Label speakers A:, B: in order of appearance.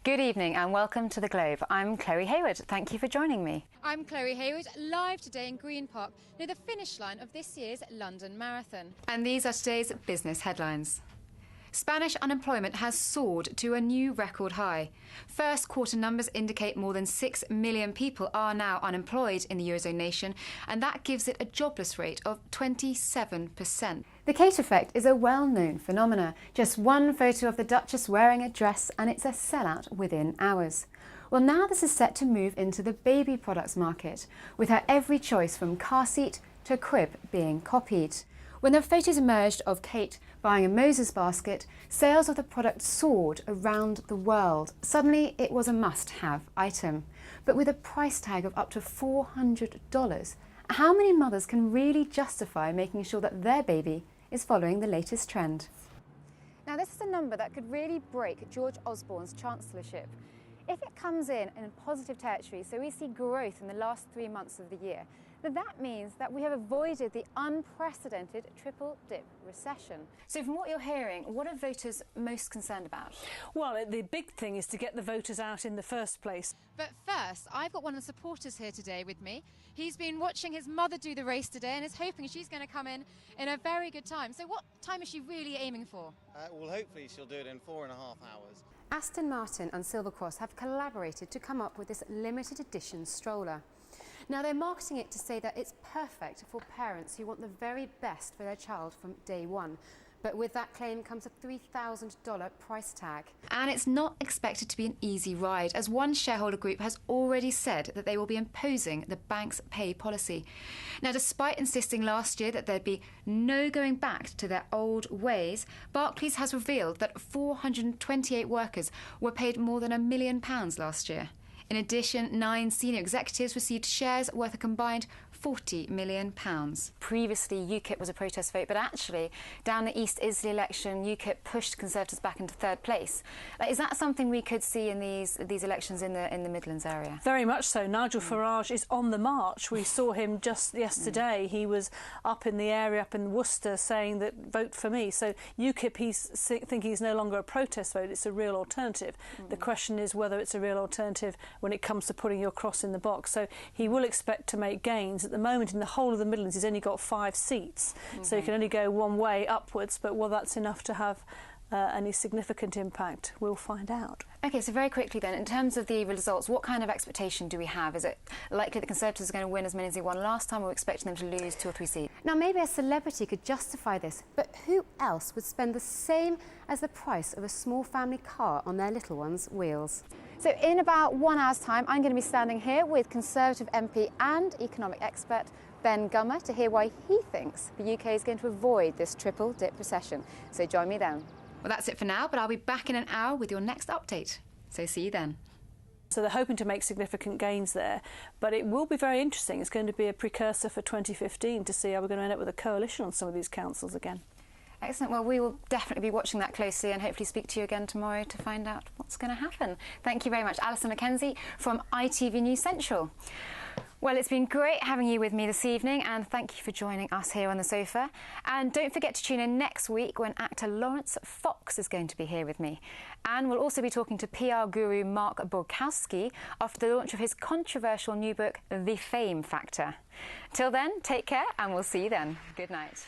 A: Good evening and welcome to The Globe. I'm Chloe Hayward. Thank you for joining me.
B: I'm Chloe Hayward, live today in Green Park, near the finish line of this year's London Marathon.
A: And these are today's business headlines. Spanish unemployment has soared to a new record high. First quarter numbers indicate more than 6 million people are now unemployed in the Eurozone nation, and that gives it a jobless rate of 27%. The Kate effect is a well-known phenomenon. Just one photo of the Duchess wearing a dress and it's a sellout within hours. Well, now this is set to move into the baby products market, with her every choice from car seat to crib being copied. When the photos emerged of Kate buying a Moses basket, sales of the product soared around the world. Suddenly, it was a must-have item. But with a price tag of up to $400, how many mothers can really justify making sure that their baby is following the latest trend? Now, this is a number that could really break George Osborne's chancellorship. If it comes in positive territory, so we see growth in the last 3 months of the year, then that means that we have avoided the unprecedented triple dip recession. So from what you're hearing, what are voters most concerned about?
C: Well, the big thing is to get the voters out in the first place.
B: But first, I've got one of the supporters here today with me. He's been watching his mother do the race today and is hoping she's going to come in a very good time. So what time is she really aiming for?
D: Well, hopefully she'll do it in 4.5 hours.
A: Aston Martin and Silver Cross have collaborated to come up with this limited edition stroller. Now, they're marketing it to say that it's perfect for parents who want the very best for their child from day one. But with that claim comes a $3,000 price tag. And it's not expected to be an easy ride, as one shareholder group has already said that they will be imposing the bank's pay policy. Now, despite insisting last year that there'd be no going back to their old ways, Barclays has revealed that 428 workers were paid more than £1 million last year. In addition, 9 senior executives received shares worth a combined £40 million. Previously, UKIP was a protest vote, but actually, down the East Islay election, UKIP pushed Conservatives back into third place. Is that something we could see in these elections in the Midlands area?
C: Very much so. Nigel Farage is on the march. We saw him just yesterday. He was up in the area, up in Worcester, saying that vote for me. So UKIP, he's thinking it's no longer a protest vote, it's a real alternative. The question is whether it's a real alternative when it comes to putting your cross in the box. So he will expect to make gains. At the moment, in the whole of the Midlands, he's only got 5 seats, so he can only go one way upwards, but whether that's enough to have any significant impact, we'll find out.
A: OK, so very quickly then, in terms of the results, what kind of expectation do we have? Is it likely the Conservatives are going to win as many as they won last time, or are we expecting them to lose 2 or 3 seats? Now, maybe a celebrity could justify this, but who else would spend the same as the price of a small family car on their little one's wheels? So in about 1 hour's time, I'm going to be standing here with Conservative MP and economic expert Ben Gummer to hear why he thinks the UK is going to avoid this triple dip recession. So join me then. Well, that's it for now, but I'll be back in an hour with your next update. So see you then.
C: So they're hoping to make significant gains there, but it will be very interesting. It's going to be a precursor for 2015 to see how we're going to end up with a coalition on some of these councils again.
A: Excellent. Well, we will definitely be watching that closely and hopefully speak to you again tomorrow to find out what's going to happen. Thank you very much. Alison Mackenzie from ITV News Central. Well, it's been great having you with me this evening, and thank you for joining us here on the sofa. And don't forget to tune in next week when actor Lawrence Fox is going to be here with me. And we'll also be talking to PR guru Mark Borkowski after the launch of his controversial new book, The Fame Factor. Till then, take care, and we'll see you then. Good night.